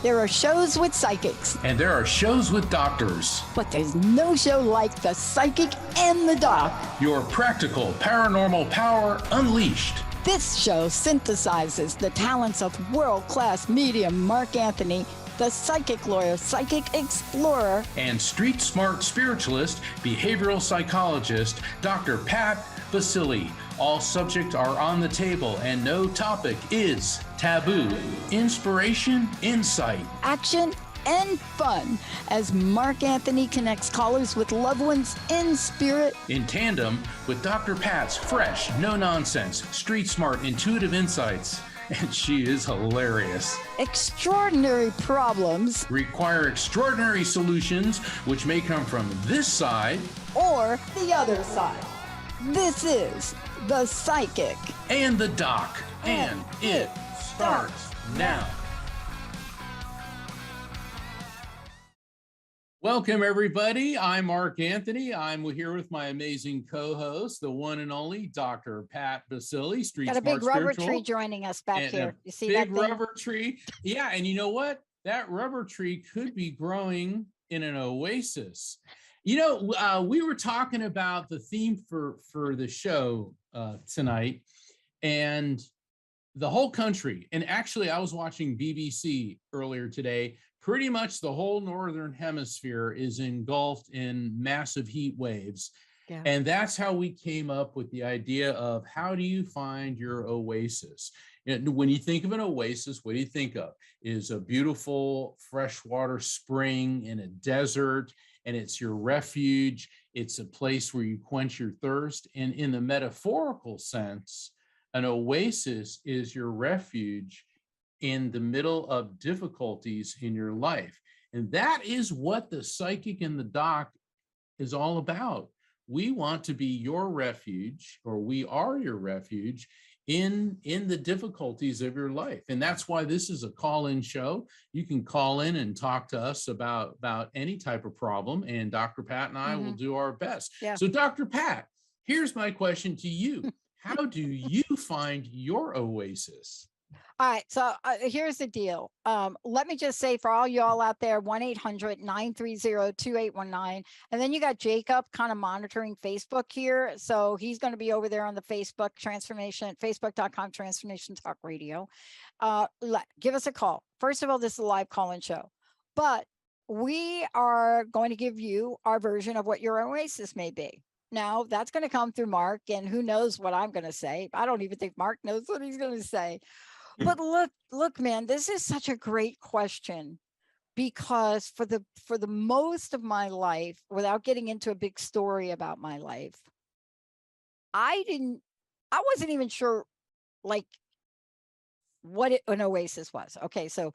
There are shows with psychics. And there are shows with doctors. But there's no show like The Psychic and the Doc. Your practical paranormal power unleashed. This show synthesizes the talents of world-class medium Mark Anthony, the psychic lawyer, psychic explorer, and street smart spiritualist, behavioral psychologist, Dr. Pat Baccili. All subjects are on the table and no topic is taboo. Inspiration, insight, action, and fun as Mark Anthony connects callers with loved ones in spirit. In tandem with Dr. Pat's fresh, no-nonsense, street smart, intuitive insights. And she is hilarious. Extraordinary problems require extraordinary solutions, which may come from this side or the other side. This is The Psychic and the Doc, and it starts now. Welcome, everybody. I'm Mark Anthony. I'm here with my amazing co-host, the one and only Dr. Pat Baccili, Street Got a Smart big rubber Spiritual, tree joining us back here. You see big that thing? Rubber tree. Yeah, and you know what? That rubber tree could be growing in an oasis. You know, we were talking about the theme for the show tonight, and the whole country, and actually I was watching BBC earlier today, pretty much the whole northern hemisphere is engulfed in massive heat waves. Yeah. And that's how we came up with the idea of how do you find your oasis? And when you think of an oasis, what do you think of? Is a beautiful freshwater spring in a desert, and it's your refuge. It's a place where you quench your thirst. And in the metaphorical sense, an oasis is your refuge in the middle of difficulties in your life. And that is what the Psychic and the Doc is all about. We want to be your refuge, or we are your refuge in the difficulties of your life. And that's why this is a call-in show. You can call in and talk to us about any type of problem, and Dr. Pat and I will do our best. Yeah. So Dr. Pat, here's my question to you. How do you find your oasis? All right, so here's the deal. Let me just say for all y'all out there, 1-800-930-2819. And then you got Jacob kind of monitoring Facebook here. So he's going to be over there on the Facebook transformation, facebook.com transformation talk radio. Give us a call. First of all, this is a live call-in show, but we are going to give you our version of what your oasis may be. Now, that's going to come through Mark, and who knows what I'm going to say. I don't even think Mark knows what he's going to say. But look, man, this is such a great question, because for the most of my life, without getting into a big story about my life, I wasn't even sure like what an oasis was. Okay, so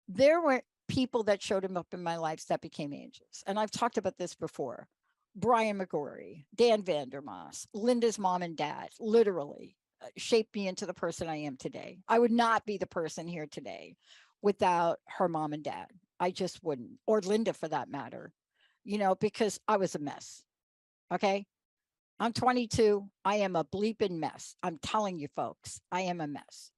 there were people that showed him up in my life that became angels. And I've talked about this before. Brian McGorry, Dan Vandermoss, Linda's mom and dad, literally shaped me into the person I am today. I would not be the person here today without her mom and dad. I just wouldn't, or Linda for that matter, because I was a mess. Okay. I'm 22. I am a bleeping mess. I'm telling you folks, I am a mess.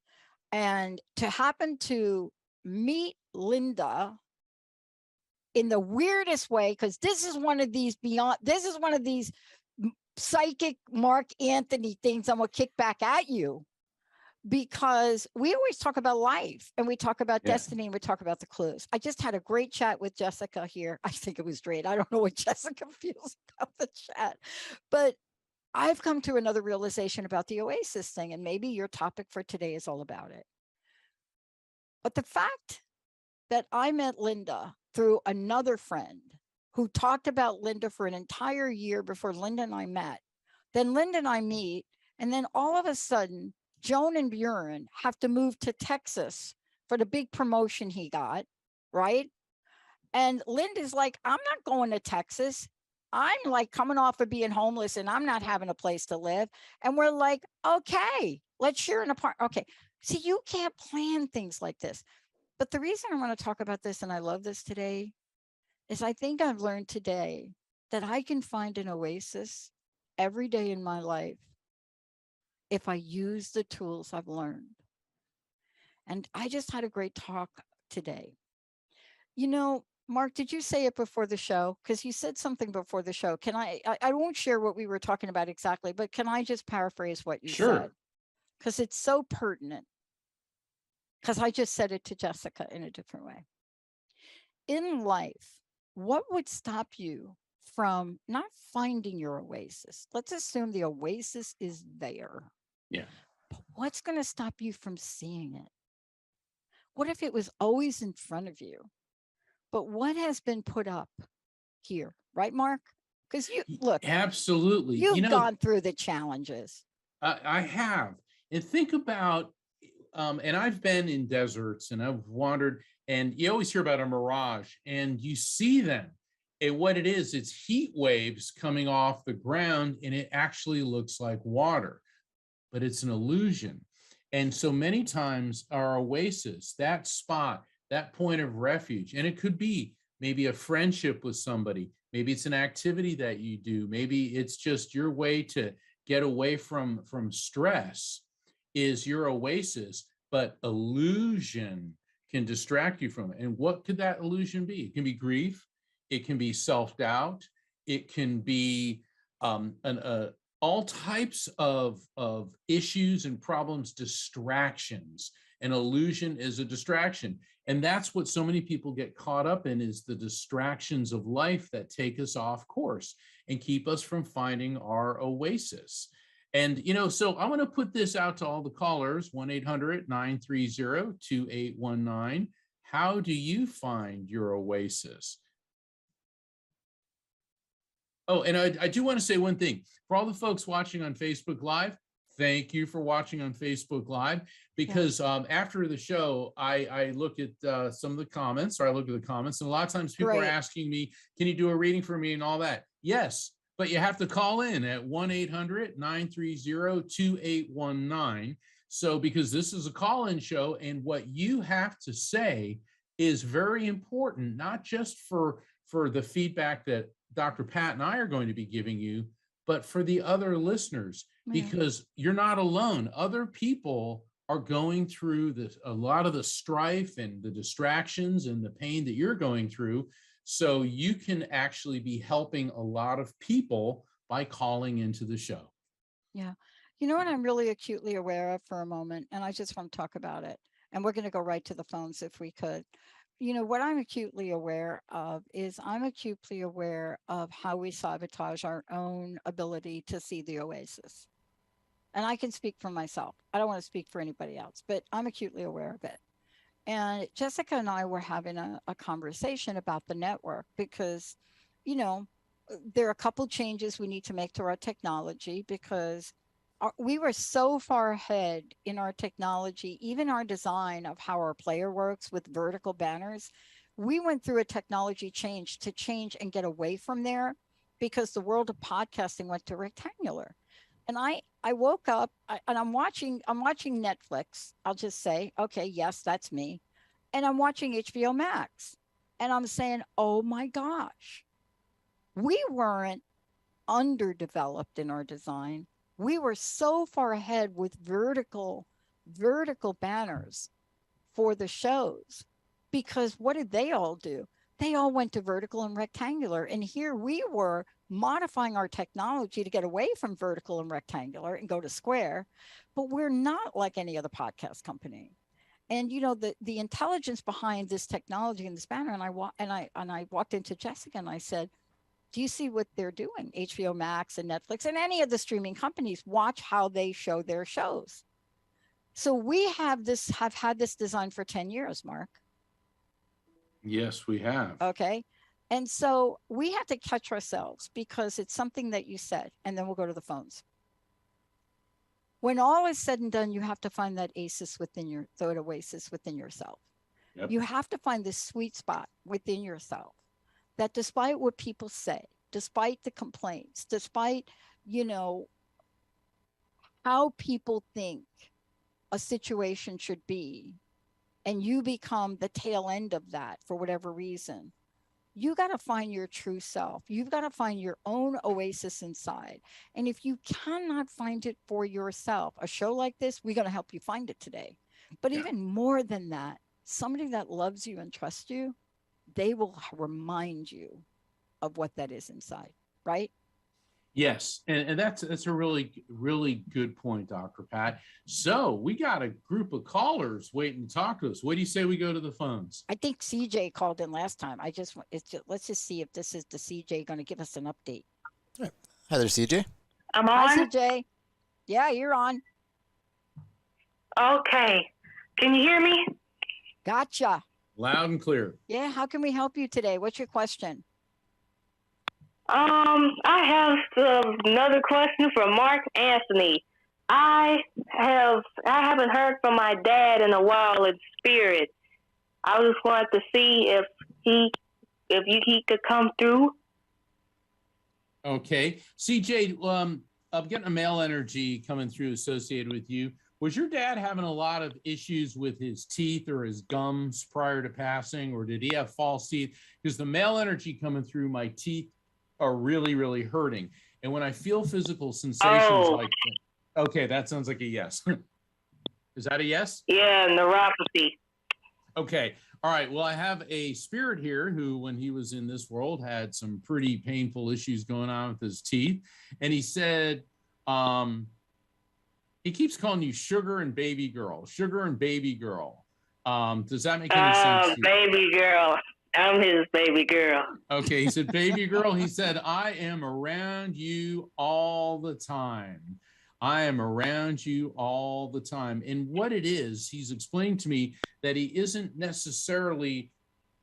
And to happen to meet Linda in the weirdest way, because this is one of these psychic Mark Anthony things I'm gonna kick back at you, because we always talk about life, and we talk about destiny, and we talk about the clues. I just had a great chat with Jessica here. I think it was great. I don't know what Jessica feels about the chat, but I've come to another realization about the oasis thing, and maybe your topic for today is all about it. But the fact that I met Linda through another friend who talked about Linda for an entire year before Linda and I met. Then Linda and I meet, and then all of a sudden, Joan and Bjorn have to move to Texas for the big promotion he got, right? And Linda's like, I'm not going to Texas. I'm like coming off of being homeless, and I'm not having a place to live. And we're like, okay, let's share an apartment. Okay, see, you can't plan things like this. But the reason I want to talk about this, and I love this today, is I think I've learned today that I can find an oasis every day in my life if I use the tools I've learned. And I just had a great talk today You know, Mark, did you say it before the show? Because you said something before the show. I won't share what we were talking about exactly, but can I just paraphrase what you said? Sure. Because it's so pertinent. Because I just said it to Jessica in a different way. In life, what would stop you from not finding your oasis? Let's assume the oasis is there. Yeah. But what's going to stop you from seeing it? What if it was always in front of you? But what has been put up here, right, Mark? Because you look, Absolutely. you've gone through the challenges. I have. And think about, and I've been in deserts and I've wandered, and you always hear about a mirage and you see them. And what it is, it's heat waves coming off the ground, and it actually looks like water, but it's an illusion. And so many times, our oasis, that spot, that point of refuge, and it could be maybe a friendship with somebody, maybe it's an activity that you do, maybe it's just your way to get away from stress, is your oasis. But illusion can distract you from it. And what could that illusion be? It can be grief, it can be self-doubt, it can be all types of issues and problems, distractions. An illusion is a distraction. And that's what so many people get caught up in, is the distractions of life that take us off course and keep us from finding our oasis. And, so I want to put this out to all the callers, 1-800-930-2819. How do you find your oasis? Oh, and I do want to say one thing. For all the folks watching on Facebook Live, thank you for watching on Facebook Live, because after the show, I look at some of the comments, or I look at the comments, and a lot of times people are asking me, can you do a reading for me and all that? Yes, but you have to call in at 1-800-930-2819. So, because this is a call-in show, and what you have to say is very important, not just for the feedback that Dr. Pat and I are going to be giving you, but for the other listeners, because you're not alone. Other people are going through this, a lot of the strife and the distractions and the pain that you're going through. So you can actually be helping a lot of people by calling into the show. Yeah. You know what I'm really acutely aware of for a moment, and I just want to talk about it. And we're going to go right to the phones if we could. What I'm acutely aware of is I'm acutely aware of how we sabotage our own ability to see the oasis. And I can speak for myself. I don't want to speak for anybody else, but I'm acutely aware of it. And Jessica and I were having a conversation about the network because, there are a couple changes we need to make to our technology because we were so far ahead in our technology, even our design of how our player works with vertical banners. We went through a technology change to change and get away from there because the world of podcasting went to rectangular. And I woke up and I'm watching Netflix. I'll just say, okay, yes, that's me. And I'm watching HBO Max. And I'm saying, oh my gosh, we weren't underdeveloped in our design. We were so far ahead with vertical banners for the shows, because what did they all do? They all went to vertical and rectangular. And here we were modifying our technology to get away from vertical and rectangular and go to square, but we're not like any other podcast company. And the intelligence behind this technology and this banner, and I walked into Jessica and I said, do you see what they're doing? HBO Max and Netflix and any of the streaming companies, watch how they show their shows. So we have had this design for 10 years, Mark. Yes, we have. Okay. And so we have to catch ourselves because it's something that you said, and then we'll go to the phones. When all is said and done, you have to find that oasis within yourself. Yep. You have to find this sweet spot within yourself that despite what people say, despite the complaints, despite, how people think a situation should be, and you become the tail end of that for whatever reason, you got to find your true self. You've got to find your own oasis inside. And if you cannot find it for yourself, a show like this, we're going to help you find it today. But even more than that, somebody that loves you and trusts you, they will remind you of what that is inside, right? Yes, and that's a really good point, Dr. Pat. So we got a group of callers waiting to talk to us. What do you say we go to the phones? I think CJ called in last time. Let's just see if this is the CJ going to give us an update. Hi there, CJ. I'm Hi, on? CJ. Yeah, you're on. Okay. Can you hear me? Gotcha. Loud and clear. Yeah, how can we help you today? What's your question? I have another question for Mark Anthony. I haven't heard from my dad in a while in spirit. I just wanted to see if he could come through. Okay, CJ, I'm getting a male energy coming through associated with you. Was your dad having a lot of issues with his teeth or his gums prior to passing, or did he have false teeth? Because the male energy coming through, my teeth are really hurting. And when I feel physical sensations like that, okay, that sounds like a yes. Is that a yes? Yeah, neuropathy. Okay. All right. Well, I have a spirit here who, when he was in this world, had some pretty painful issues going on with his teeth. And he said, he keeps calling you sugar and baby girl, sugar and baby girl. Does that make any sense to you? Baby girl. I'm his baby girl. Okay. He said, baby girl. He said, I am around you all the time. I am around you all the time. And what it is, he's explaining to me that he isn't necessarily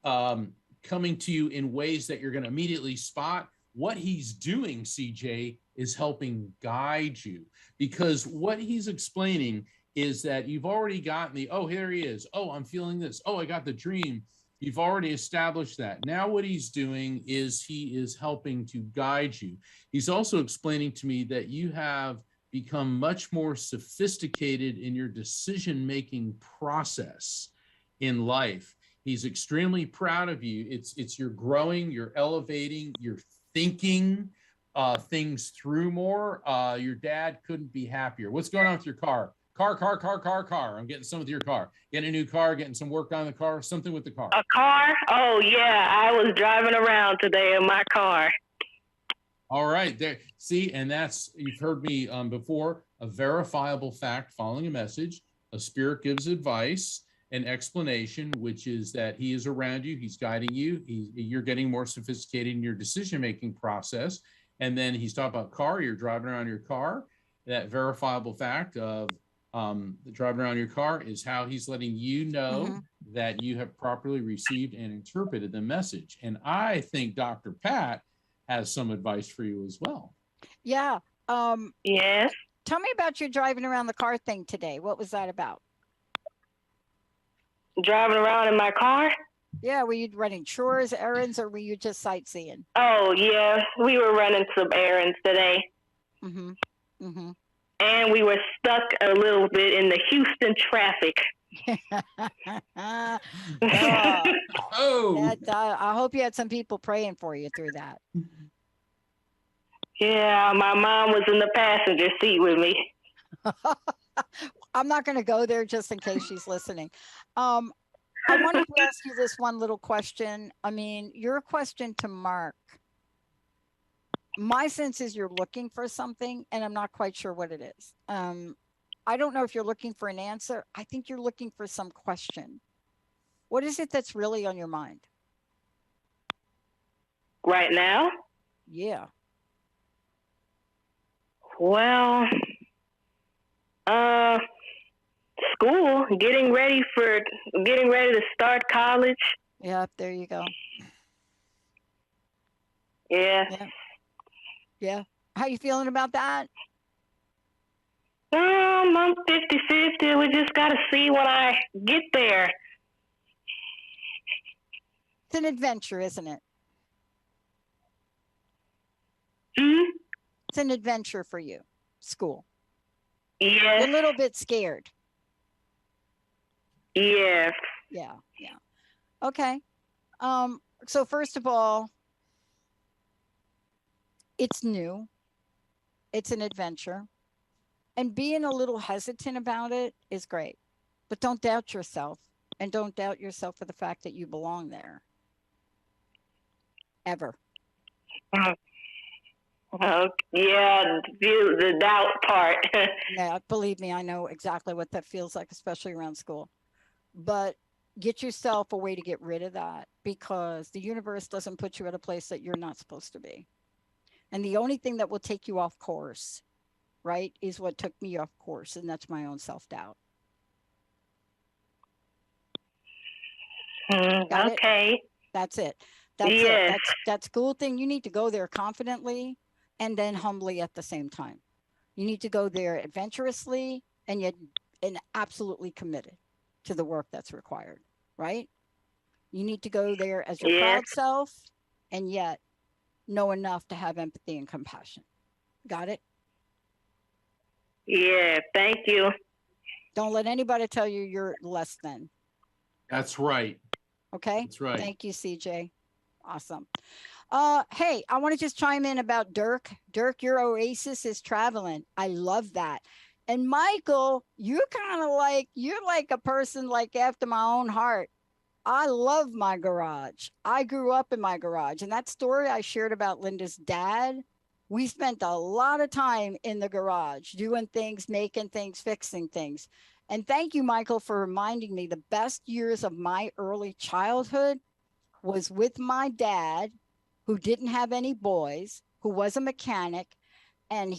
coming to you in ways that you're going to immediately spot. What he's doing, CJ, is helping guide you, because what he's explaining is that you've already gotten the, oh, here he is. Oh, I'm feeling this. Oh, I got the dream. You've already established that. Now what he's doing is he is helping to guide you. He's also explaining to me that you have become much more sophisticated in your decision-making process in life. He's extremely proud of you. It's you're growing, you're elevating, you're thinking things through more. Your dad couldn't be happier. What's going on with your car? Car. I'm getting some with your car. Getting a new car, getting some work on the car, something with the car. A car? Oh, yeah. I was driving around today in my car. All right, there. See, and that's, you've heard me before, a verifiable fact following a message. A spirit gives advice, an explanation, which is that he is around you, he's guiding you, you're getting more sophisticated in your decision-making process. And then he's talking about car, you're driving around your car. That verifiable fact of driving around your car is how he's letting you know that you have properly received and interpreted the message. And I think Dr. Pat has some advice for you as well. Yeah. Yes. Tell me about your driving around the car thing today. What was that about? Driving around in my car? Yeah, were you running chores, errands, or were you just sightseeing? Oh, yeah. We were running some errands today. And we were stuck a little bit in the Houston traffic. I hope you had some people praying for you through that. Yeah, my mom was in the passenger seat with me. I'm not going to go there just in case she's listening. I wanted to ask you this one little question. I mean, your question to Mark, my sense is you're looking for something, and I'm not quite sure what it is. I don't know if you're looking for an answer. I think you're looking for some question. What is it that's really on your mind? Right now? Yeah. Well, school, getting ready to start college. Yeah, there you go. Yeah. How you feeling about that? I'm 50-50. We just got to see when I get there. It's an adventure, isn't it? It's an adventure for you, school. Yes. You're a little bit scared. Yes. Yeah. Okay. So first of all, it's new. It's an adventure. And being a little hesitant about it is great. But don't doubt yourself. And don't doubt yourself for the fact that you belong there. ever. Yeah, the doubt part. Yeah, believe me, I know exactly what that feels like, especially around school. But get yourself a way to get rid of that, because the universe doesn't put you at a place that you're not supposed to be. And the only thing that will take you off course, right, is what took me off course, and that's my own self-doubt. Okay. That's it. That's Yeah. it. That school thing, you need to go there confidently and then humbly at the same time. You need to go there adventurously and yet and absolutely committed to the work that's required, right? You need to go there as your Yeah. proud self and yet know enough to have empathy and compassion. Got it? Yeah, thank you. Don't let anybody tell you you're less than. That's right. Okay? That's right. Thank you, CJ. Awesome. Hey, I want to just chime in about Dirk. Dirk, your Oasis is traveling. I love that. And Michael, you're like a person like after my own heart. I love my garage. I grew up in my garage. And that story I shared about Linda's dad, we spent a lot of time in the garage doing things, making things, fixing things. And thank you, Michael, for reminding me the best years of my early childhood was with my dad, who didn't have any boys, who was a mechanic. And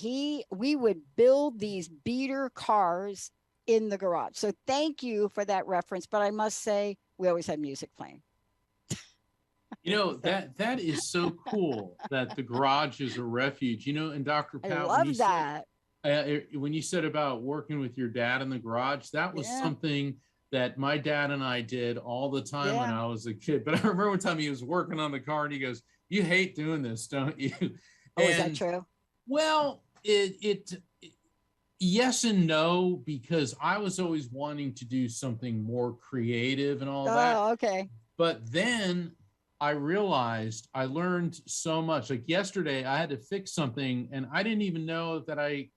we would build these beater cars in the garage. So thank you for that reference. But I must say, we always had music playing. You know, that is so cool that the garage is a refuge. You know, and Dr. I Pat, love that. when you said about working with your dad in the garage, that was Yeah. something that my dad and I did all the time when Yeah. I was a kid. But I remember one time he was working on the car and he goes, "You hate doing this, don't you?" Oh, is that And true? well, it yes and no, because I was always wanting to do something more creative and all that. Oh, okay. But then I realized I learned so much. Like yesterday, I had to fix something and I didn't even know that I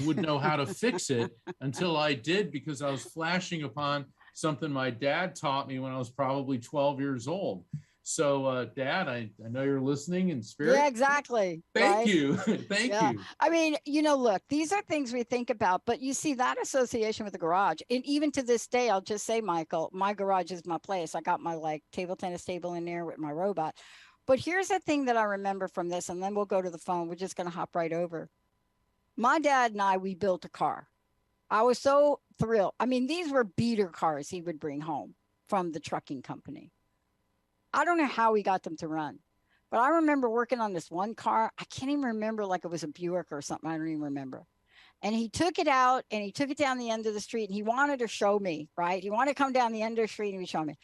would know how to fix it until I did, because I was flashing upon something my dad taught me when I was probably 12 years old. So, Dad, I know you're listening in spirit. Yeah, exactly. Thank right? you. Thank Yeah. you. I mean, look, these are things we think about, but you see that association with the garage. And even to this day, I'll just say, Michael, my garage is my place. I got my table tennis table in there with my robot. But here's the thing that I remember from this, and then we'll go to the phone. We're just going to hop right over. My dad and I, we built a car. I was so thrilled. I mean, these were beater cars he would bring home from the trucking company. I don't know how he got them to run, but I remember working on this one car. I can't even remember, like it was a Buick or something. I don't even remember. And he took it out and he took it down the end of the street and he wanted to show me, right? He wanted to come down the end of the street and he show me.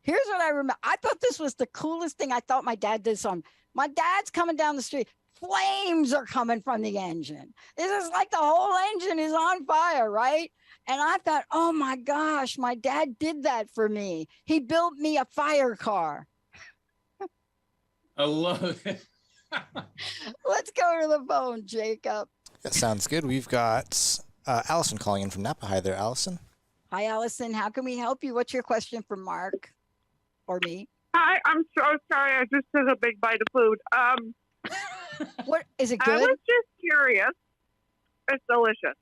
Here's what I remember. I thought this was the coolest thing. I thought my dad did something. My dad's coming down the street. Flames are coming from the engine. This is like the whole engine is on fire, right? And I thought, oh my gosh, my dad did that for me. He built me a fire car. I love it. Let's go to the phone, Jacob. That sounds good. We've got Allison calling in from Napa. Hi there, Allison. Hi, Allison. How can we help you? What's your question for Mark or me? Hi, I'm so sorry. I just took a big bite of food. What is it I good? was just curious. It's delicious.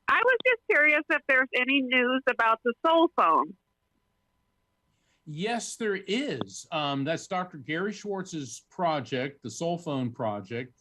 I was just curious if there's any news about the soul phone. Yes, there is. That's Dr. Gary Schwartz's project, the Soul Phone Project.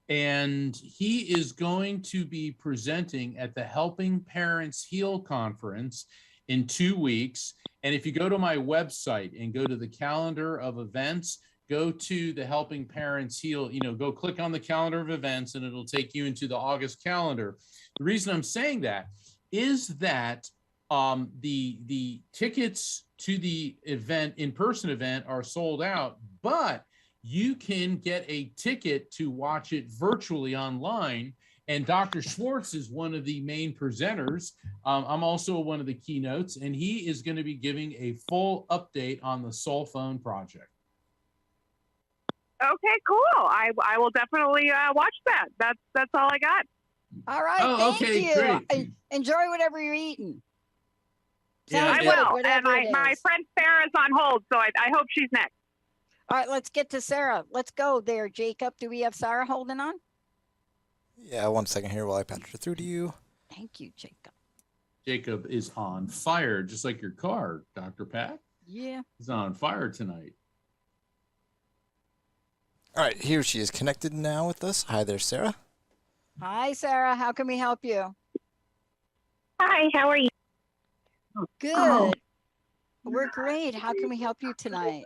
And he is going to be presenting at the Helping Parents Heal Conference in 2 weeks. And if you go to my website and go to the calendar of events, go to the Helping Parents Heal, go click on the calendar of events and it'll take you into the August calendar. The reason I'm saying that is that the tickets to the event, in-person event, are sold out, but you can get a ticket to watch it virtually online. And Dr. Schwartz is one of the main presenters. I'm also one of the keynotes, and he is going to be giving a full update on the Soul Phone project. Okay, cool. I will definitely watch that. That's all I got. All right. Oh, thank okay, you. great. Enjoy whatever you're eating. Yeah, Sounds I good, will. And whatever it my is. friend Sarah's on hold, so I hope she's next. All right, let's get to Sarah. Let's go there, Jacob. Do we have Sarah holding on? Yeah, 1 second here while I patch her through to you. Thank you, Jacob. Jacob is on fire, just like your car, Dr. Pat. Yeah. He's on fire tonight. All right, here she is connected now with us. Hi there, Sarah. Hi, Sarah. How can we help you? Hi, how are you? Good. We're great. How can we help you tonight?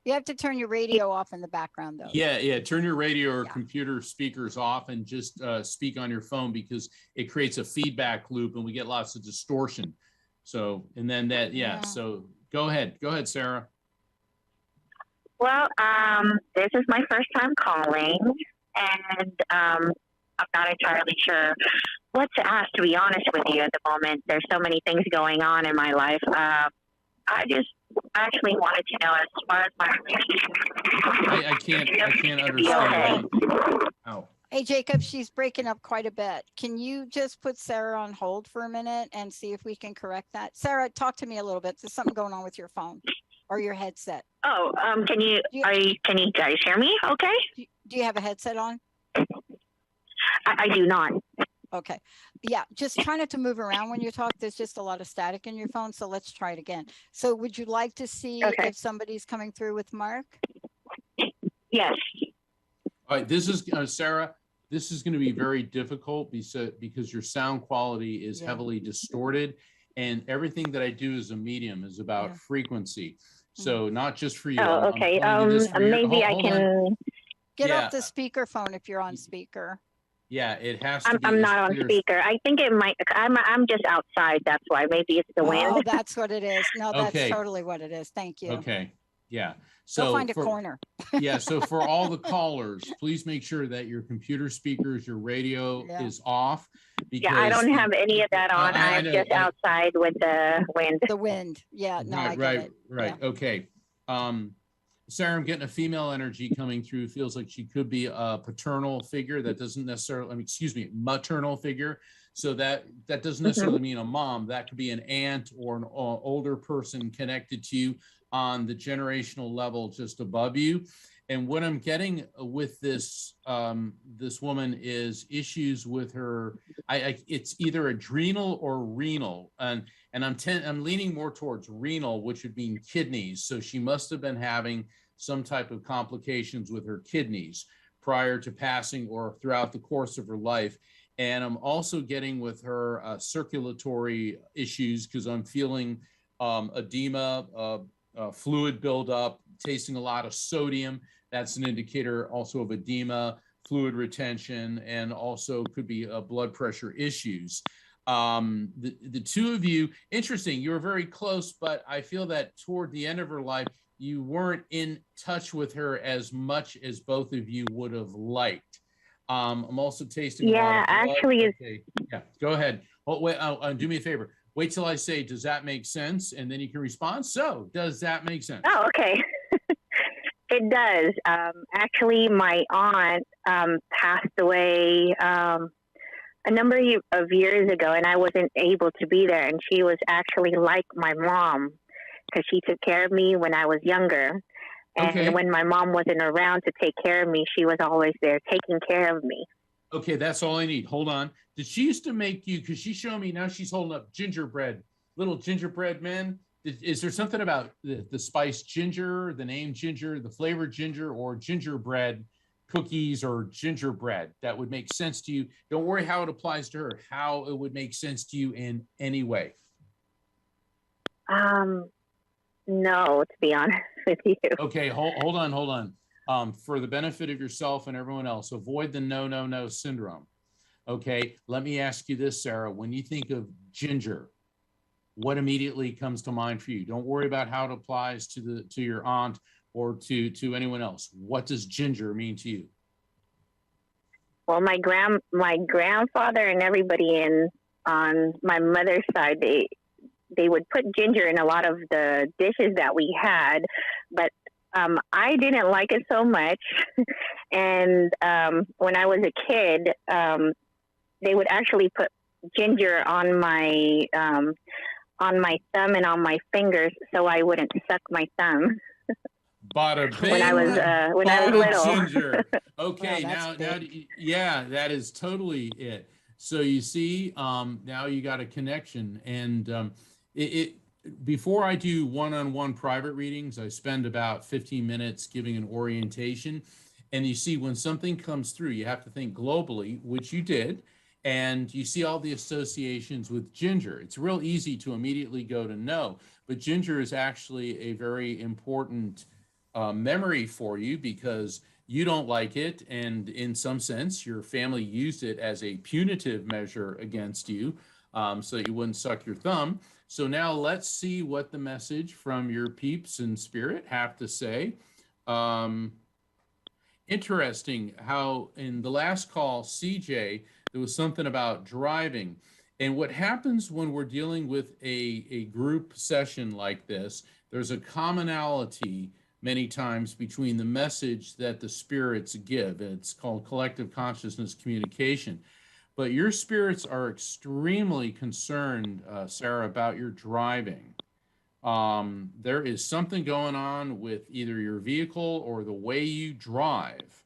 You have to turn your radio off in the background, though. Yeah. Turn your radio or Yeah. computer speakers off and just speak on your phone, because it creates a feedback loop and we get lots of distortion. So, and then that, Yeah. So go ahead, Sarah. Well, this is my first time calling, and I'm not entirely sure what to ask, to be honest with you, at the moment. There's so many things going on in my life. I just actually wanted to know, as far as my I can't understand anything. Oh. Hey, Jacob, she's breaking up quite a bit. Can you just put Sarah on hold for a minute and see if we can correct that? Sarah, talk to me a little bit. There's something going on with your phone or your headset. Oh, can you guys hear me? Okay. Do you have a headset on? I do not. Okay. Yeah, just try not to move around when you talk. There's just a lot of static in your phone. So let's try it again. So would you like to see Okay. if somebody's coming through with Mark? Yes. All right, this is Sarah. This is going to be very difficult because your sound quality is Yeah. heavily distorted, and everything that I do as a medium is about Yeah. frequency. So not just for you. Oh, okay. telling you this for your- Maybe I hold on. can. Get Yeah. off the speaker phone if you're on speaker. Yeah, it has to be. I'm as not on clear as- speaker. I think it might. I'm just outside. That's why. Maybe it's the wind. Oh, that's what it is. No, that's Okay. totally what it is. Thank you. Okay, yeah. Go So find a for- corner. Yeah, so for all the callers, please make sure that your computer speakers, your radio Yeah. is off. Yeah, I don't have any of that on. I I'm know, just I- outside with the wind. The wind. Yeah, no, I get it. Right. Okay. Sarah, I'm getting a female energy coming through. Feels like she could be a paternal figure. That doesn't necessarily, maternal figure. So that doesn't necessarily mean a mom. That could be an aunt or an older person connected to you on the generational level just above you. And what I'm getting with this this woman is issues with her. It's either adrenal or renal, and I'm leaning more towards renal, which would mean kidneys. So she must have been having some type of complications with her kidneys prior to passing or throughout the course of her life. And I'm also getting with her circulatory issues, because I'm feeling edema, fluid buildup, tasting a lot of sodium. That's an indicator also of edema, fluid retention, and also could be blood pressure issues. The two of you, interesting, you were very close, but I feel that toward the end of her life, you weren't in touch with her as much as both of you would have liked. I'm also tasting a lot Yeah, of blood. actually, Okay. Yeah, go ahead. Oh, wait, do me a favor. Wait till I say, does that make sense? And then you can respond. So, does that make sense? Oh, okay. It does. Actually, my aunt passed away a number of years ago, and I wasn't able to be there. And she was actually like my mom, because she took care of me when I was younger. And Okay. when my mom wasn't around to take care of me, she was always there taking care of me. Okay, that's all I need. Hold on. Did she used to make you, because she's showing me now she's holding up gingerbread, little gingerbread men. Is there something about the spice ginger, the name ginger, the flavor ginger, or gingerbread cookies or gingerbread that would make sense to you? Don't worry how it applies to her, how it would make sense to you in any way. No, to be honest with you. Okay, hold on. For the benefit of yourself and everyone else, avoid the no syndrome. Okay, let me ask you this, Sarah. When you think of ginger, what immediately comes to mind for you? Don't worry about how it applies to your aunt or to anyone else. What does ginger mean to you? Well, my grandfather and everybody on my mother's side, they would put ginger in a lot of the dishes that we had, but I didn't like it so much. And when I was a kid, they would actually put ginger on my thumb and on my fingers so I wouldn't suck my thumb. Bada bing, when I was bada little. ginger. Okay, Wow, that's big. yeah, that is totally it. So you see, now you got a connection, and it before I do one-on-one private readings, I spend about 15 minutes giving an orientation. And you see, when something comes through, you have to think globally, which you did, and you see all the associations with ginger. It's real easy to immediately go to no, but ginger is actually a very important memory for you because you don't like it, and in some sense, your family used it as a punitive measure against you, so that you wouldn't suck your thumb. So now let's see what the message from your peeps in spirit have to say. Interesting how in the last call, CJ, there was something about driving. And what happens when we're dealing with a group session like this, there's a commonality many times between the message that the spirits give. It's called collective consciousness communication. But your spirits are extremely concerned, Sarah, about your driving. There is something going on with either your vehicle or the way you drive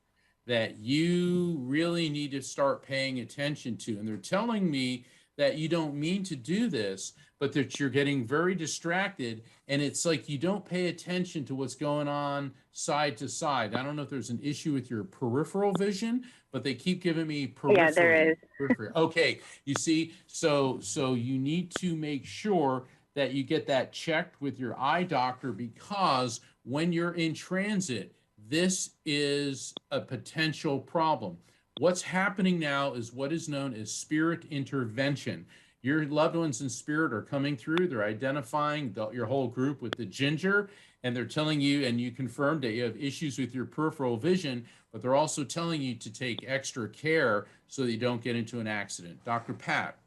that you really need to start paying attention to. And they're telling me that you don't mean to do this, but that you're getting very distracted. And it's like you don't pay attention to what's going on side to side. I don't know if there's an issue with your peripheral vision, but they keep giving me peripheral. Yeah, there is. Okay, you see, so you need to make sure that you get that checked with your eye doctor, because when you're in transit, this is a potential problem. What's happening now is what is known as spirit intervention. Your loved ones in spirit are coming through. They're identifying your whole group with the ginger, and they're telling you, and you confirmed that you have issues with your peripheral vision, but they're also telling you to take extra care so that you don't get into an accident. Dr. Pat.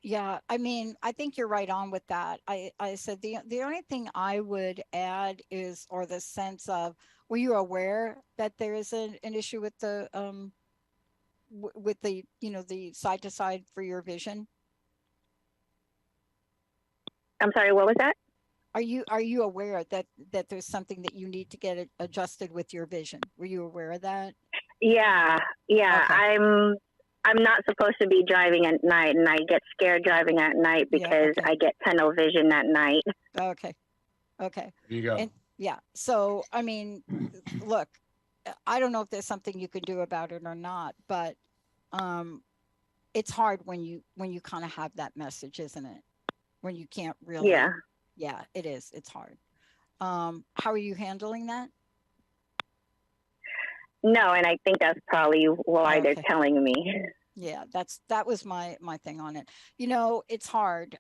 Yeah, I mean, I think you're right on with that. I said the only thing I would add is, or the sense of, were you aware that there is an issue with the with the, you know, the side to side for your vision? I'm sorry, what was that? Are you aware that there's something that you need to get adjusted with your vision? Were you aware of that? Yeah. Okay. I'm not supposed to be driving at night, and I get scared driving at night because okay. I get tunnel vision at night. Okay. There you go. And yeah, so I mean, look, I don't know if there's something you could do about it or not, but it's hard when you kind of have that message, isn't it? When you can't really. Yeah, it is. It's hard. How are you handling that? No, and I think that's probably why they're telling me. Yeah, that was my thing on it. You know, it's hard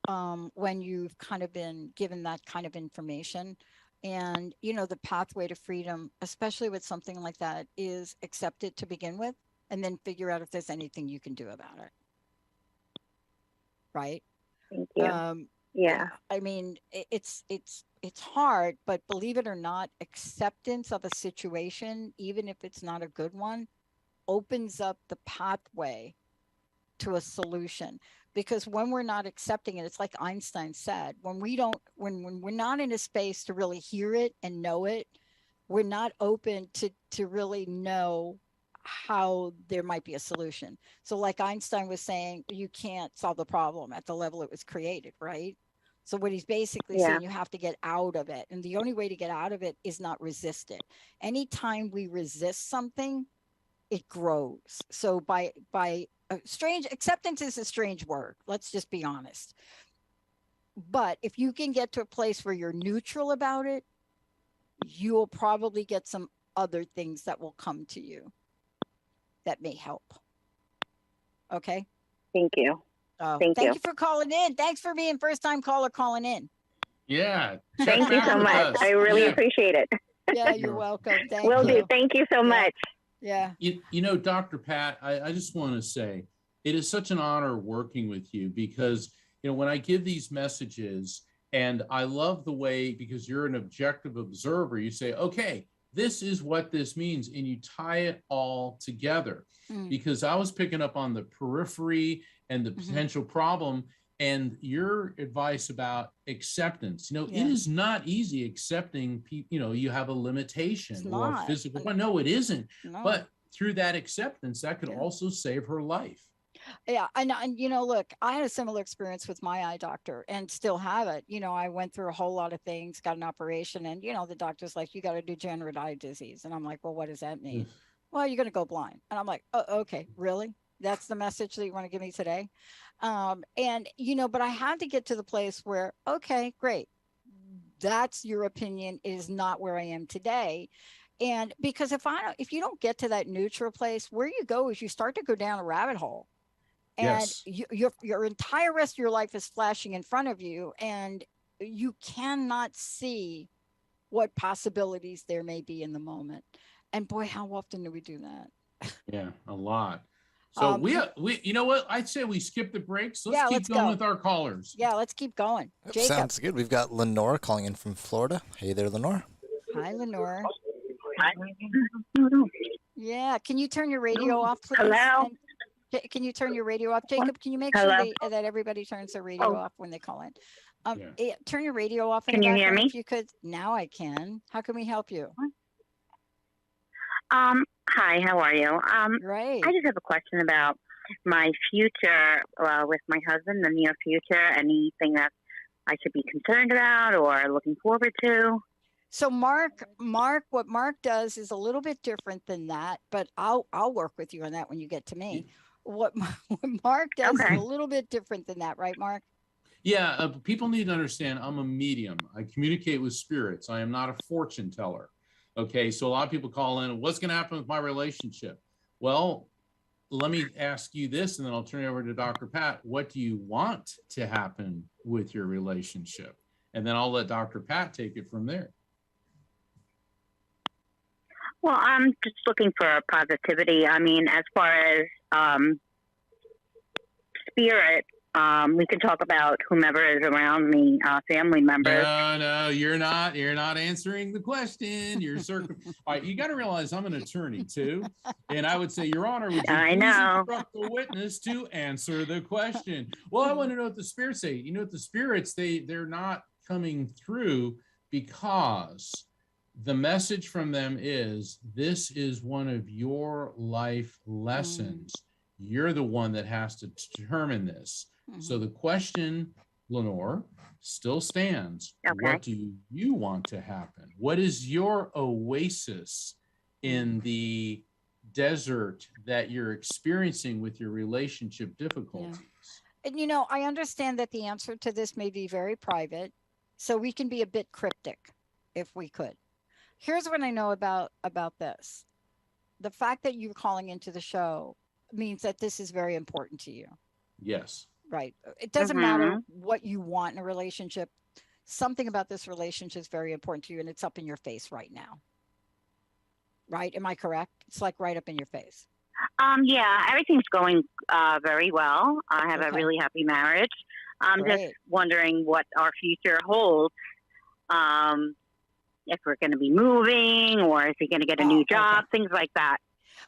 when you've kind of been given that kind of information, and you know, the pathway to freedom, especially with something like that, is accept it to begin with, and then figure out if there's anything you can do about it. Right? Thank you. Yeah. I mean, it's hard, but believe it or not, acceptance of a situation, even if it's not a good one, opens up the pathway to a solution. Because when we're not accepting it, it's like Einstein said, when we're not in a space to really hear it and know it, we're not open to really know how there might be a solution. So like Einstein was saying, you can't solve the problem at the level it was created, right? So what he's basically saying, you have to get out of it. And the only way to get out of it is not resist it. Anytime we resist something, it grows. So by strange, acceptance is a strange word. Let's just be honest. But if you can get to a place where you're neutral about it, you will probably get some other things that will come to you that may help. Okay. Thank you. Thank you for calling in. Thanks for being first time caller calling in. Yeah. Thank you so much. I really appreciate it. Yeah, you're welcome. Will do. Thank you so much. Yeah. You know, Dr. Pat, I just want to say it is such an honor working with you, because, you know, when I give these messages, and I love the way, because you're an objective observer, you say, okay, this is what this means, and you tie it all together. Because I was picking up on the periphery and the potential problem, And your advice about acceptance, it Yeah. is not easy accepting people, you have a It's limitation or not. physical. Well, no, it isn't. No. But through that acceptance, that could Yeah. also save her life. Yeah, and look, I had a similar experience with my eye doctor and still have it. I went through a whole lot of things, got an operation, and the doctor's like, you got a degenerate eye disease. And I'm like, well, what does that mean? Well, you're gonna go blind. And I'm like, oh, okay, really? That's the message that you want to give me today? But I had to get to the place where, okay, great. That's your opinion. It is not where I am today. And because if you don't get to that neutral place, where you go is you start to go down a rabbit hole. And Yes. your entire rest of your life is flashing in front of you, and you cannot see what possibilities there may be in the moment. And boy, how often do we do that? Yeah, a lot. So we you know what? I'd say we skip the breaks. Let's keep let's going go. with our callers. Yeah, let's keep going. Jacob. Sounds good. We've got Lenore calling in from Florida. Hey there, Lenore. Hi, Lenore. Yeah, can you turn your radio off, please? Hello? And can you turn your radio off? Jacob, can you make Hello? sure that everybody turns their radio off when they call in? Turn your radio off. Can you hear me? If you could. Now I can. How can we help you? Hi, how are you? Great. I just have a question about my future with my husband, the near future. Anything that I should be concerned about or looking forward to? So Mark, what Mark does is a little bit different than that, but I'll work with you on that when you get to me. What Mark does is a little bit different than that, right, Mark? Yeah, people need to understand I'm a medium. I communicate with spirits. I am not a fortune teller. Okay, so a lot of people call in, what's going to happen with my relationship? Well, let me ask you this, and then I'll turn it over to Dr. Pat. What do you want to happen with your relationship? And then I'll let Dr. Pat take it from there. Well, I'm just looking for positivity. I mean, as far as spirit, we can talk about whomever is around me, family members. No, you're not answering the question. All right, you got to realize I'm an attorney too, and I would say, Your Honor, would you please instruct the witness to answer the question? Well, I want to know what the spirits say. What the spirits they're not coming through because the message from them is this is one of your life lessons. You're the one that has to determine this. So the question, Lenore, still stands. Okay. What do you want to happen? What is your oasis in the desert that you're experiencing with your relationship difficulties? Yeah. And I understand that the answer to this may be very private, so we can be a bit cryptic if we could. Here's what I know about this. The fact that you're calling into the show means that this is very important to you. Yes. Right. It doesn't matter what you want in a relationship. Something about this relationship is very important to you, and it's up in your face right now. Right? Am I correct? It's like right up in your face. Yeah, everything's going very well. I have a really happy marriage. I'm just wondering what our future holds. If we're going to be moving, or is he going to get a new job, things like that.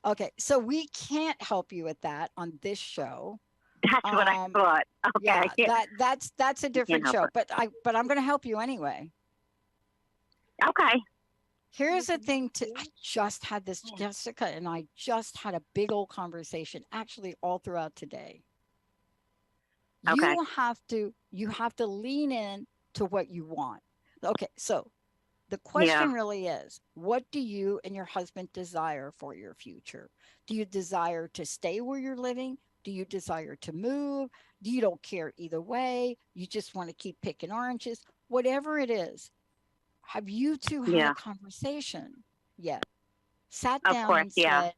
Okay, so we can't help you with that on this show. That's what I thought. Okay, yeah, that's a different show, but I'm going to help you anyway. Okay. Here's the thing. I just had this, Jessica, and I just had a big old conversation, actually, all throughout today. Okay. You have to lean in to what you want. Okay, so the question really is, what do you and your husband desire for your future? Do you desire to stay where you're living? Do you desire to move? Do you don't care either way? You just want to keep picking oranges? Whatever it is, have you two had a conversation yet? Sat down and said,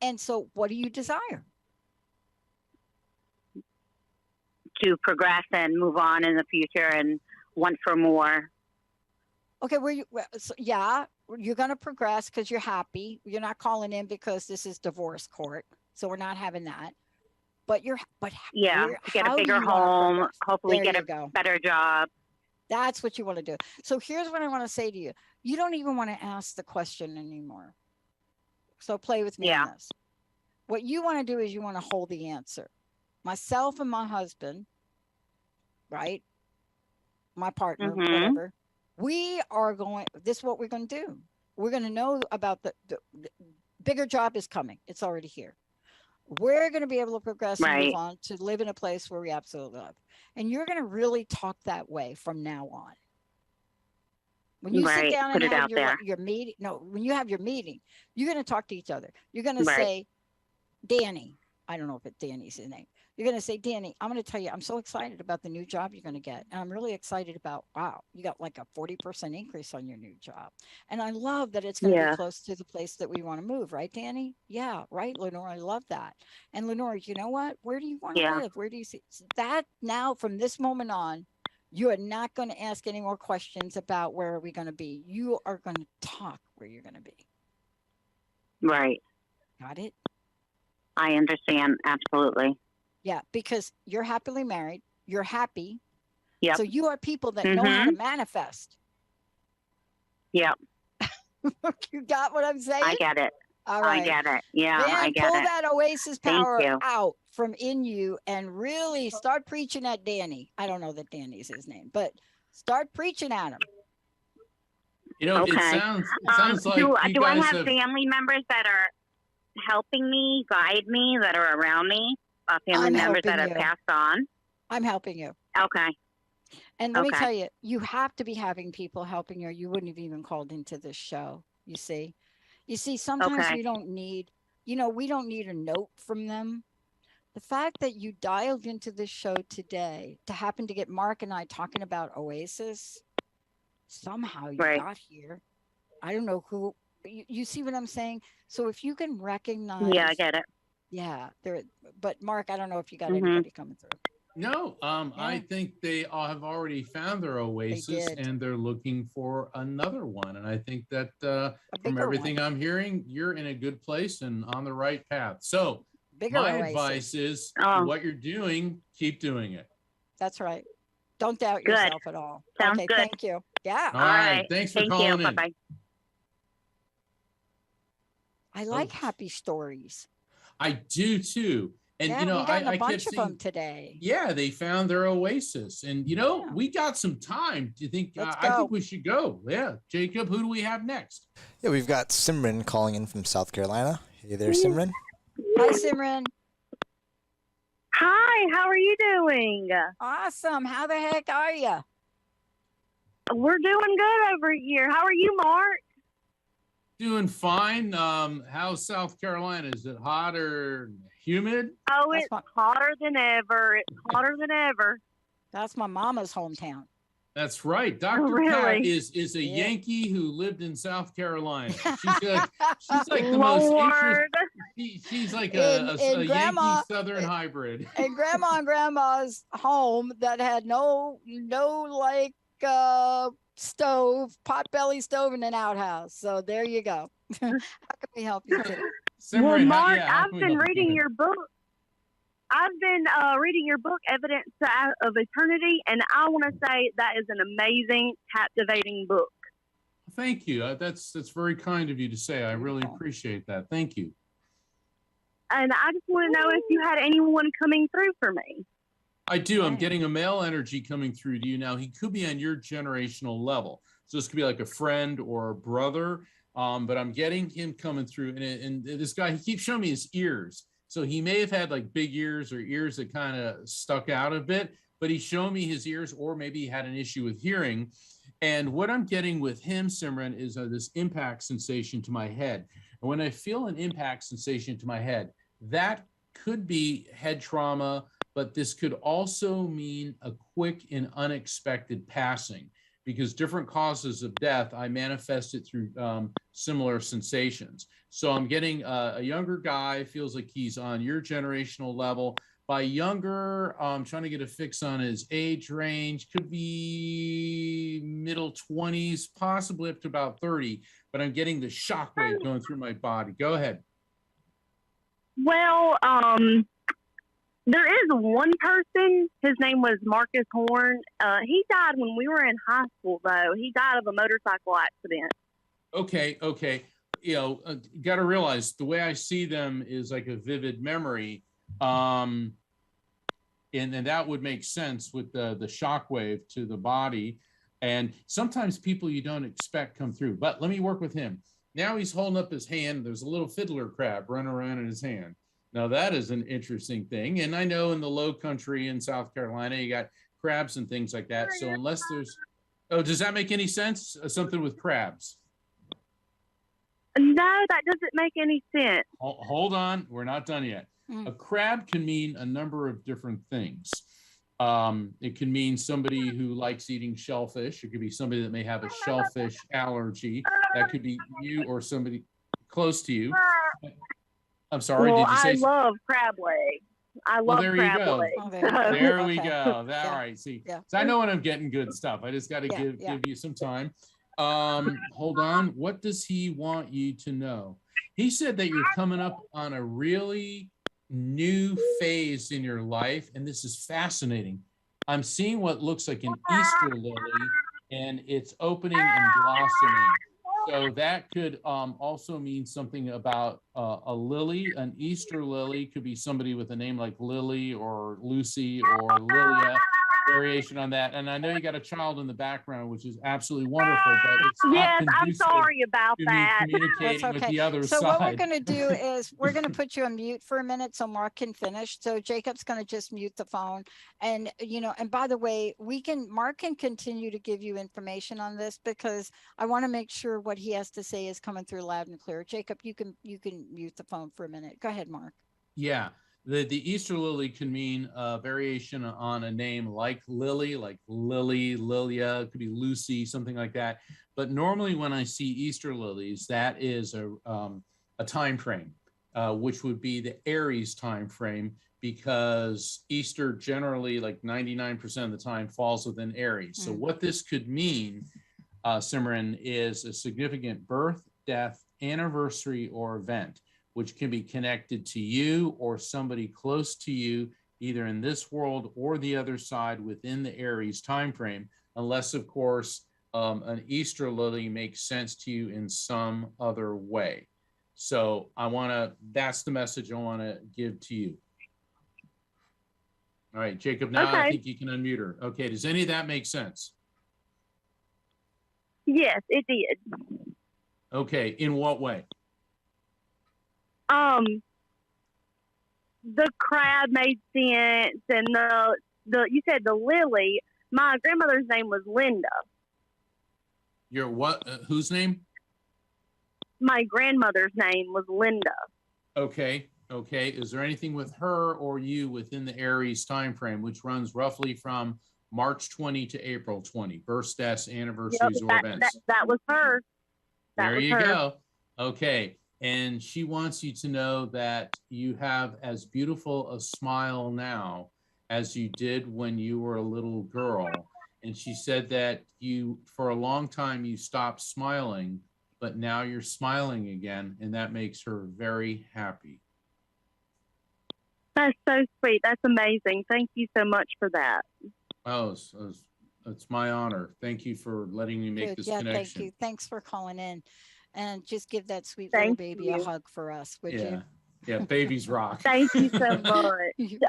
and so what do you desire? To progress and move on in the future and want for more. Okay, you're going to progress because you're happy. You're not calling in because this is divorce court, so we're not having that. But to get a bigger home, hopefully get a better job. That's what you want to do. So here's what I want to say to you: you don't even want to ask the question anymore. So play with me on this. What you want to do is you want to hold the answer. Myself and my husband right? My partner, Mhm. whatever. We are going, this is what we're going to do. We're going to know about the bigger job is coming. It's already here. We're going to be able to progress and move Right. on to live in a place where we absolutely love. And you're going to really talk that way from now on. When you sit Right. down Put and it have out there. your meeting, no, when you have your meeting, you're going to talk to each other. You're going to Right. say, Danny, I don't know if it's Danny's his name. You're going to say, Danny, I'm going to tell you, I'm so excited about the new job you're going to get. And I'm really excited about, wow, you got like a 40% increase on your new job. And I love that it's going to be Yeah. close to the place that we want to move. Right, Danny? Yeah. Right, Lenore. I love that. And Lenore, you know what? Where do you want to Yeah. live? Where do you see that now from this moment on? You are not going to ask any more questions about where are we going to be. You are going to talk where you're going to be. Right. Got it? I understand. Absolutely. Yeah, because you're happily married. You're happy. Yep. So you are people that know how to manifest. Yep. You got what I'm saying? I get it. All right. I get it. Yeah, I Man, get pull it. that Oasis Thank power you. out from in you and really start preaching at Danny. I don't know that Danny's his name, but start preaching at him. You know, Okay. it sounds like do you I guys have family members that are helping me, guide me, that are around me? Family I'm members that helping have you. passed on? I'm helping you. Okay. And let me Okay. tell you, you have to be having people helping you, or you wouldn't have even called into this show. You see, sometimes Okay. we don't need, we don't need a note from them. The fact that you dialed into this show today to happen to get Mark and I talking about Oasis, somehow you Right. got here. I don't know who, you see what I'm saying? So if you can recognize, Yeah, I get it. yeah, but Mark, I don't know if you got Mhm. anybody coming through. No, I think they all have already found their oasis did. and they're looking for another one. And I think that A from bigger everything one. I'm hearing, you're in a good place and on the right path. So Bigger my Oasis. advice is Oh. what you're doing, keep doing it. That's right. Don't doubt Good. yourself at all. Sounds Okay, good. thank you. Yeah. All right. Thanks for Thank calling you. in. Bye-bye. I like happy stories. I do too. And Yeah, you know, we got a I bunch kept of them seeing, today. yeah, they found their oasis. And you know, Yeah. we got some time. Do you think Let's I think go. we should go? Yeah. Jacob, who do we have next? Yeah, we've got Simran calling in from South Carolina. Hey there, Simran. Hi, Simran. Hi, how are you doing? Awesome. How the heck are you? We're doing good over here. How are you, Mark? Doing fine. How's South Carolina? Is it hot or humid? Oh, That's it's my- hotter than ever. It's hotter than ever. That's my mama's hometown. That's right. Dr. Really? Pat is a Yeah. Yankee who lived in South Carolina. She's like the most Lord. interesting. She's like a In grandma- Yankee Southern hybrid. And grandma and grandma's home that had no like stove, potbelly stove in an outhouse. So there you go. How can we help you today? Well, Simran, Mark, how I've can we been help you? Go reading ahead. your book. I've been reading your book, Evidence of Eternity, and I want to say that is an amazing, captivating book. Thank you. That's very kind of you to say. I really Beautiful. appreciate that. Thank you. And I just want to know if you had anyone coming through for me. I do. I'm Okay. getting a male energy coming through to you now. He could be on your generational level. So this could be like a friend or a brother. But I'm getting him coming through. And this guy, he keeps showing me his ears. So he may have had like big ears or ears that kind of stuck out a bit, but he's showing me his ears, or maybe he had an issue with hearing. And what I'm getting with him, Simran, is this impact sensation to my head. And when I feel an impact sensation to my head, that could be head trauma, but this could also mean a quick and unexpected passing, because different causes of death, I manifest it through similar sensations. So I'm getting a younger guy, feels like he's on your generational level. By younger, I'm trying to get a fix on his age range, could be middle 20s, possibly up to about 30, but I'm getting the shockwave going through my body. Go ahead. Well, there is one person. His name was Marcus Horn. He died when we were in high school, though. He died of a motorcycle accident. Okay. You know, got to realize the way I see them is like a vivid memory. And and that would make sense with the shock wave to the body. And sometimes people you don't expect come through. But let me work with him. Now he's holding up his hand. There's a little fiddler crab running around in his hand. Now that is an interesting thing. And I know in the low country in South Carolina, you got crabs and things like that. So unless there's, oh, does that make any sense? Something with crabs? No, that doesn't make any sense. Hold on. We're not done yet. A crab can mean a number of different things. It can mean somebody who likes eating shellfish. It could be somebody that may have a shellfish allergy. That could be you or somebody close to you. I'm sorry. Well, did you say? I love crab legs. I love there crab you go. legs. Oh, There we Okay. go. All Yeah. right. See, Yeah. so I know when I'm getting good stuff. I just got to give you some time. Hold on. What does he want you to know? He said that you're coming up on a really new phase in your life, and this is fascinating. I'm seeing what looks like an Easter lily, and it's opening and blossoming. So that could also mean something about a lily. An Easter lily could be somebody with a name like Lily or Lucy or Lilia, variation on that. And I know you got a child in the background, which is absolutely wonderful, but it's not Yes, I'm conducive sorry about to me that. communicating That's with okay. the other So side. what we're going to do is we're going to put you on mute for a minute so Mark can finish. So Jacob's going to just mute the phone. And, and by the way, Mark can continue to give you information on this because I want to make sure what he has to say is coming through loud and clear. Jacob, you can mute the phone for a minute. Go ahead, Mark. Yeah. The Easter lily can mean a variation on a name like Lily, like Lily, Lilia, it could be Lucy, something like that. But normally when I see Easter lilies, that is a time frame, which would be the Aries time frame, because Easter generally, like 99% of the time, falls within Aries. So what this could mean, Simran, is a significant birth, death, anniversary, or event, which can be connected to you or somebody close to you, either in this world or the other side within the Aries timeframe, unless, of course, an Easter lily makes sense to you in some other way. So that's the message I want to give to you. All right, Jacob, now I think you can unmute her. Okay, does any of that make sense? Yes, it did. Okay, in what way? The crab made sense, and you said the lily. My grandmother's name was Linda. Your what? Whose name? My grandmother's name was Linda. Okay. Is there anything with her or you within the Aries time frame, which runs roughly from March 20 to April 20? Births, deaths, anniversaries, or events. That was her. There you go. Okay. And she wants you to know that you have as beautiful a smile now as you did when you were a little girl. And she said that for a long time, you stopped smiling, but now you're smiling again. And that makes her very happy. That's so sweet. That's amazing. Thank you so much for that. Oh, it's my honor. Thank you for letting me make this connection. Thank you. Thanks for calling in. And just give that sweet little baby a hug for us, would you? Yeah, babies rock. Thank you so much.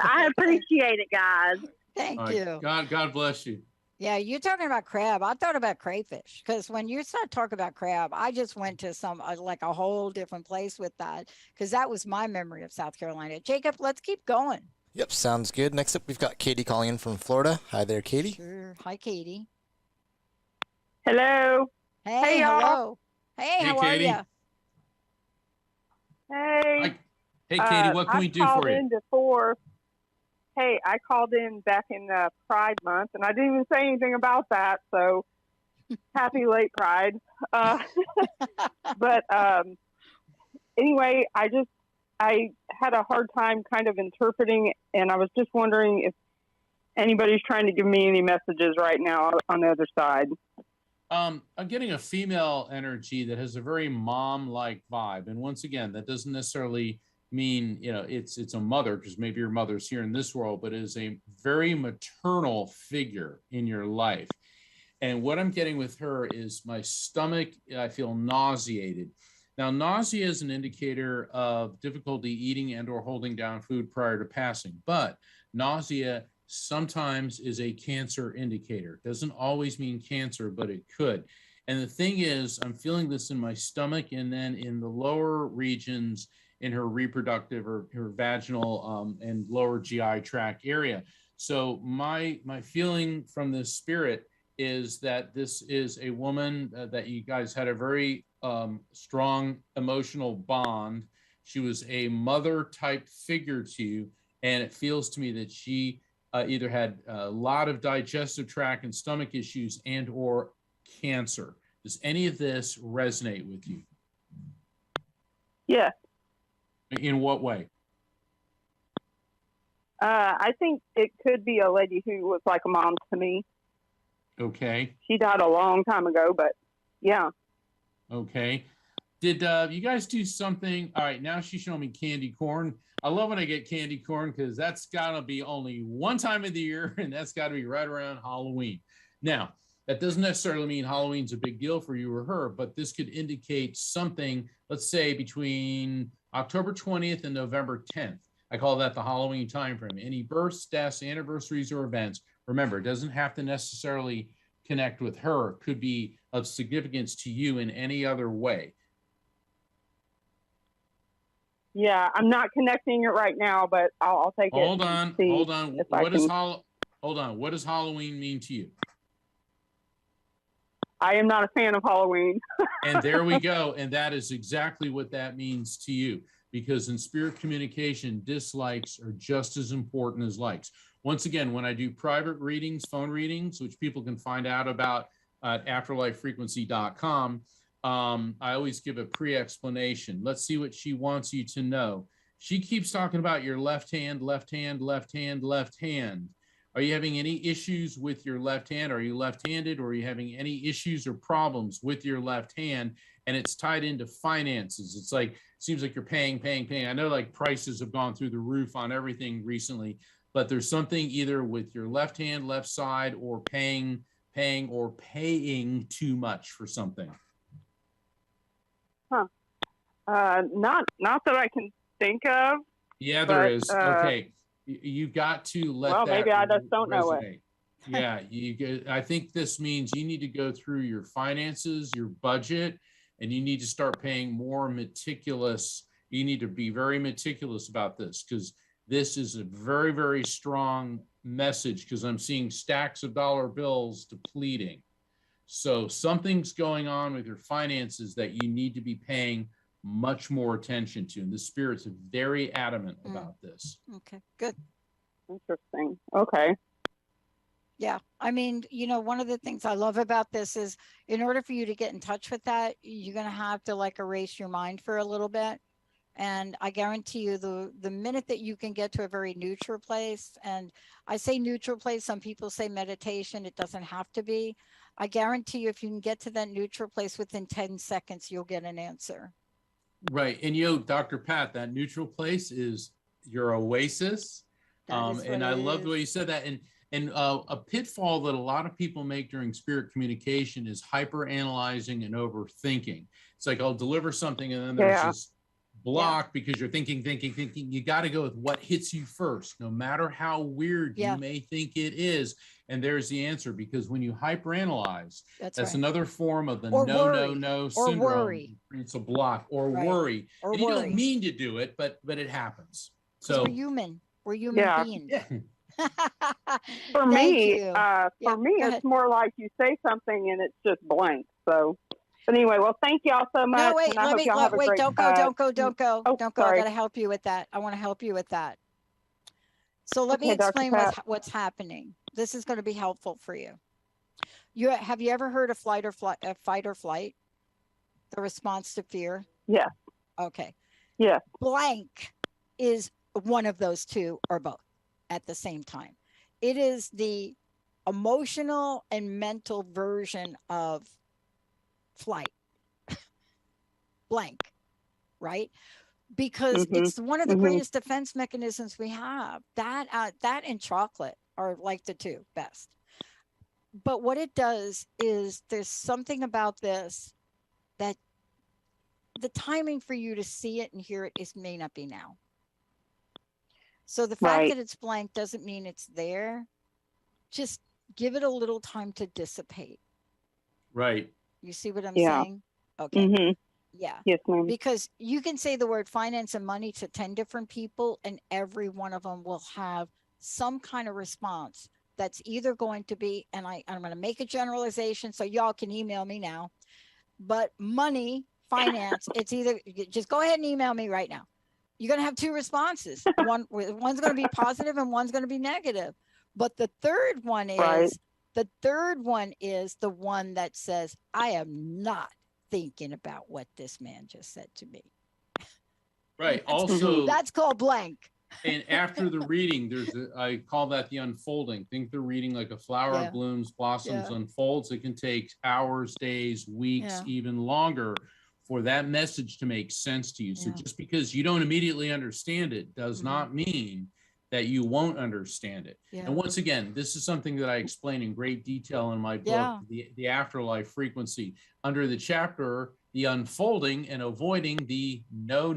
I appreciate it, guys. Thank right. you. God bless you. Yeah, you're talking about crab. I thought about crayfish because when you start talking about crab, I just went to like a whole different place with that because that was my memory of South Carolina. Jacob, let's keep going. Yep, sounds good. Next up, we've got Katie calling in from Florida. Hi there, Katie. Sure. Hi, Katie. Hello. Hey, hello. Hey, how Katie. are you? Hey. Hey, Katie, what can we do for you? I called in back in Pride Month, and I didn't even say anything about that, so happy late Pride. But anyway, I had a hard time kind of interpreting, and I was just wondering if anybody's trying to give me any messages right now on the other side. I'm getting a female energy that has a very mom-like vibe. And once again, that doesn't necessarily mean, it's a mother, because maybe your mother's here in this world, but it is a very maternal figure in your life. And what I'm getting with her is my stomach, I feel nauseated. Now, nausea is an indicator of difficulty eating and or holding down food prior to passing, but nausea sometimes is a cancer indicator. Doesn't always mean cancer, but it could. And the thing is, I'm feeling this in my stomach and then in the lower regions in her reproductive or her vaginal and lower GI tract area. So my feeling from this spirit is that this is a woman that you guys had a very strong emotional bond. She was a mother type figure to you. And it feels to me that she either had a lot of digestive tract and stomach issues and or cancer. Does any of this resonate with you? Yeah. In what way? I think it could be a lady who was like a mom to me. Okay. She died a long time ago, but yeah. Okay. Did you guys do something? All right, now she's showing me candy corn. I love when I get candy corn because that's got to be only one time of the year, and that's got to be right around Halloween. Now, that doesn't necessarily mean Halloween's a big deal for you or her, but this could indicate something, let's say between October 20th and November 10th. I call that the Halloween timeframe. Any births, deaths, anniversaries, or events. Remember, it doesn't have to necessarily connect with her. It could be of significance to you in any other way. Yeah, I'm not connecting it right now, but I'll take it. Hold on. What does Halloween mean to you? I am not a fan of Halloween. And there we go. And that is exactly what that means to you, because in spirit communication, dislikes are just as important as likes. Once again, when I do private readings, phone readings, which people can find out about at afterlifefrequency.com, I always give a pre-explanation. Let's see what she wants you to know. She keeps talking about your left hand, left hand, left hand, left hand. Are you having any issues with your left hand? Are you left-handed, or are you having any issues or problems with your left hand? And it's tied into finances. It's like, seems like you're paying. I know like prices have gone through the roof on everything recently, but there's something either with your left hand, left side, or paying too much for something. Huh. Not that I can think of. Yeah, there is. Okay. You've got to let that maybe I just don't know it. Yeah, I think this means you need to go through your finances, your budget, and you need to start paying more meticulous. You need to be very meticulous about this, because this is a very, very strong message, because I'm seeing stacks of dollar bills depleting. So something's going on with your finances that you need to be paying much more attention to. And the spirits are very adamant about this. Okay, good. Interesting. Okay. Yeah. I mean, one of the things I love about this is in order for you to get in touch with that, you're going to have to like erase your mind for a little bit. And I guarantee you the minute that you can get to a very neutral place, and I say neutral place, some people say meditation, it doesn't have to be. I guarantee you if you can get to that neutral place within 10 seconds, you'll get an answer. Right. And Dr. Pat, that neutral place is your oasis. And I love the way you said that. And a pitfall that a lot of people make during spirit communication is hyper analyzing and overthinking. It's like, I'll deliver something and then there's this block because you're thinking. You got to go with what hits you first, no matter how weird you may think it is. And there's the answer, because when you hyperanalyze, that's right. Another form of the no syndrome. Worry. It's a block or worry. Or and worry. You don't mean to do it, but it happens. So we're human. We're human beings. Yeah. For me, it's more like you say something and it's just blank. So, but anyway, well, thank y'all so much. No, wait, don't go. Oh, don't go. I got to help you with that. I want to help you with that. So let me explain what's happening. This is going to be helpful for you. Have you ever heard of fight or flight? The response to fear? Yeah. Okay. Yeah. Blank is one of those two or both at the same time. It is the emotional and mental version of flight. Blank, right? Because it's one of the greatest defense mechanisms we have. That and chocolate are like the two best. But what it does is there's something about this that the timing for you to see it and hear it may not be now. So the fact Right. that it's blank doesn't mean it's there. Just give it a little time to dissipate. Right. You see what I'm Yeah. saying? Okay. Mm-hmm. Yeah. Yes, ma'am. Because you can say the word finance and money to 10 different people, and every one of them will have some kind of response that's either going to be, and I'm going to make a generalization so y'all can email me now, but money, finance, it's either, just go ahead and email me right now. You're going to have two responses. One's going to be positive and one's going to be negative. But the third one Right. is the one that says, I am not thinking about what this man just said to me. Right. Also, That's called blank. and after the reading, I call that the unfolding. Think the reading like a flower Yeah. blooms, blossoms, Yeah. unfolds. It can take hours, days, weeks, Yeah. even longer for that message to make sense to you. So Yeah. just because you don't immediately understand it does Mhm. not mean that you won't understand it. Yeah. And once again, this is something that I explain in great detail in my book, Yeah. the Afterlife Frequency, under the chapter, The Unfolding and Avoiding the No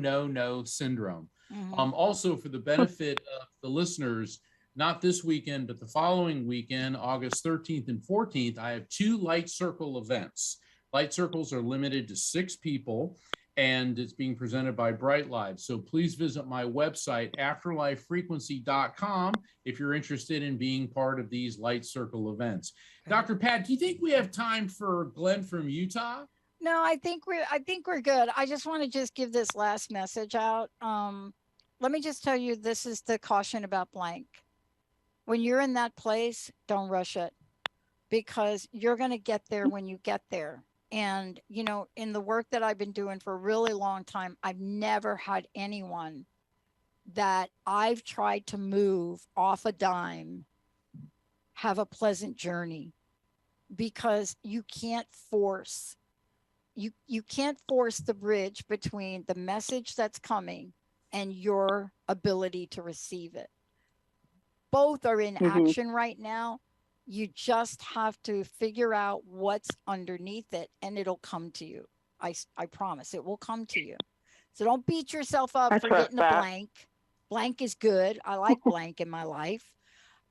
Syndrome. Mhm. Also, for the benefit of the listeners, not this weekend, but the following weekend, August 13th and 14th, I have 2 light circle events. Light circles are limited to 6 people, and it's being presented by Bright Live. So please visit my website, afterlifefrequency.com, if you're interested in being part of these light circle events. Dr. Pat, do you think we have time for Glenn from Utah? No, I think we're good. I just want to just give this last message out. Let me just tell you, this is the caution about blank. When you're in that place, don't rush it, because you're going to get there when you get there. And, you know, in the work that I've been doing for a really long time, I've never had anyone that I've tried to move off a dime have a pleasant journey, because you can't force the bridge between the message that's coming and your ability to receive it. Both are in action right now. You just have to figure out what's underneath it, and it'll come to you. I promise it will come to you. So don't beat yourself up for getting a blank. Blank is good. I like blank in my life.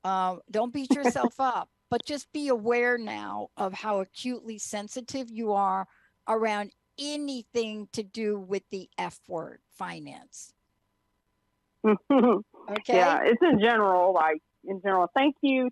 Don't beat yourself up, but just be aware now of how acutely sensitive you are around anything to do with the F word, finance. Okay. Yeah, it's in general, Thank you.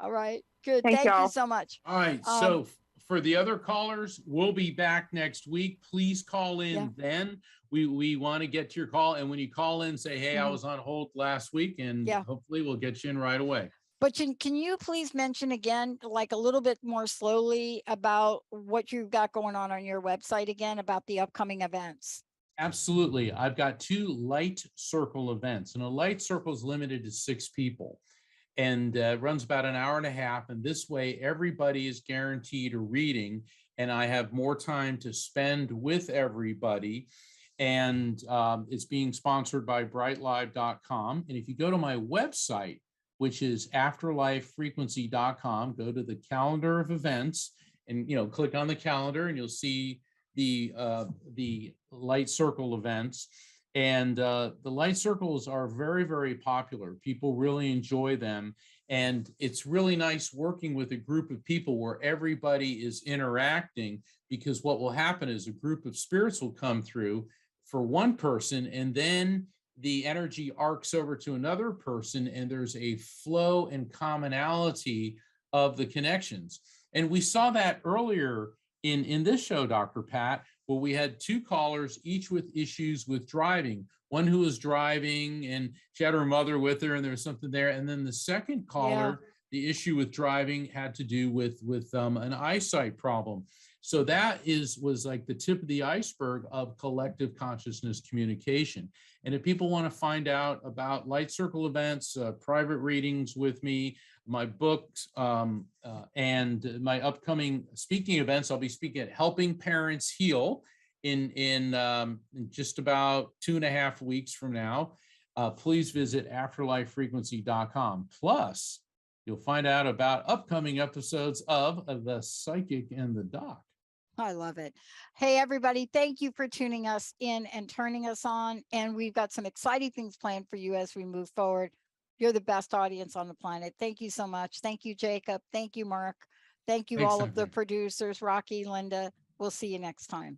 All right. Good. Thank Thank y'all. you so much. All right. So for the other callers, we'll be back next week. Please call in then. We want to get to your call. And when you call in, say, hey, I was on hold last week, and hopefully we'll get you in right away. But can you please mention again, like a little bit more slowly, about what you've got going on your website again, about the upcoming events? Absolutely. I've got 2 light circle events, and a light circle is limited to 6 people, and runs about an hour and a half. And this way, everybody is guaranteed a reading, and I have more time to spend with everybody. And it's being sponsored by brightlive.com. And if you go to my website, which is afterlifefrequency.com, go to the calendar of events and, click on the calendar, and you'll see the light circle events. And the light circles are very, very popular. People really enjoy them. And it's really nice working with a group of people where everybody is interacting, because what will happen is a group of spirits will come through for one person, and then the energy arcs over to another person, and there's a flow and commonality of the connections. And we saw that earlier in this show, Dr. Pat, where we had 2 callers, each with issues with driving. One who was driving and she had her mother with her, and there was something there. And then the second caller, the issue with driving had to do with an eyesight problem. So that was like the tip of the iceberg of collective consciousness communication. And if people want to find out about light circle events, private readings with me, my books, and my upcoming speaking events, I'll be speaking at Helping Parents Heal in just about 2.5 weeks from now. Please visit afterlifefrequency.com. Plus, you'll find out about upcoming episodes of The Psychic and the Doc. I love it. Hey, everybody, thank you for tuning us in and turning us on. And we've got some exciting things planned for you as we move forward. You're the best audience on the planet. Thank you so much. Thank you, Jacob. Thank you, Mark. Thank you, Thanks, all of the Dr. producers, Rocky, Linda. We'll see you next time.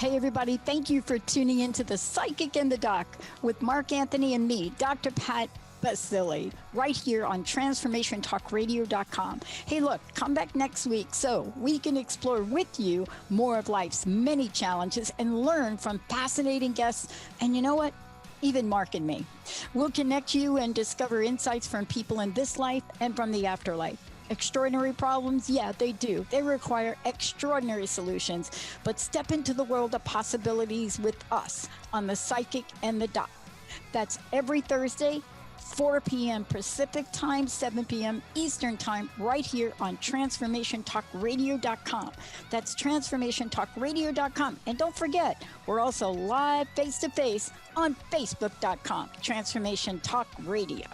Hey, everybody. Thank you for tuning into The Psychic and the Doc with Mark Anthony and me, Dr. Pat Baccili, right here on transformationtalkradio.com. Hey, look, come back next week so we can explore with you more of life's many challenges and learn from fascinating guests. And you know what? Even Mark and me. We'll connect you and discover insights from people in this life and from the afterlife. Extraordinary problems? Yeah, they do. They require extraordinary solutions. But step into the world of possibilities with us on The Psychic and the Doc. That's every Thursday, 4 p.m. Pacific time, 7 p.m. Eastern time, right here on transformationtalkradio.com. That's transformationtalkradio.com. And don't forget, we're also live face-to-face on facebook.com, Transformation Talk Radio.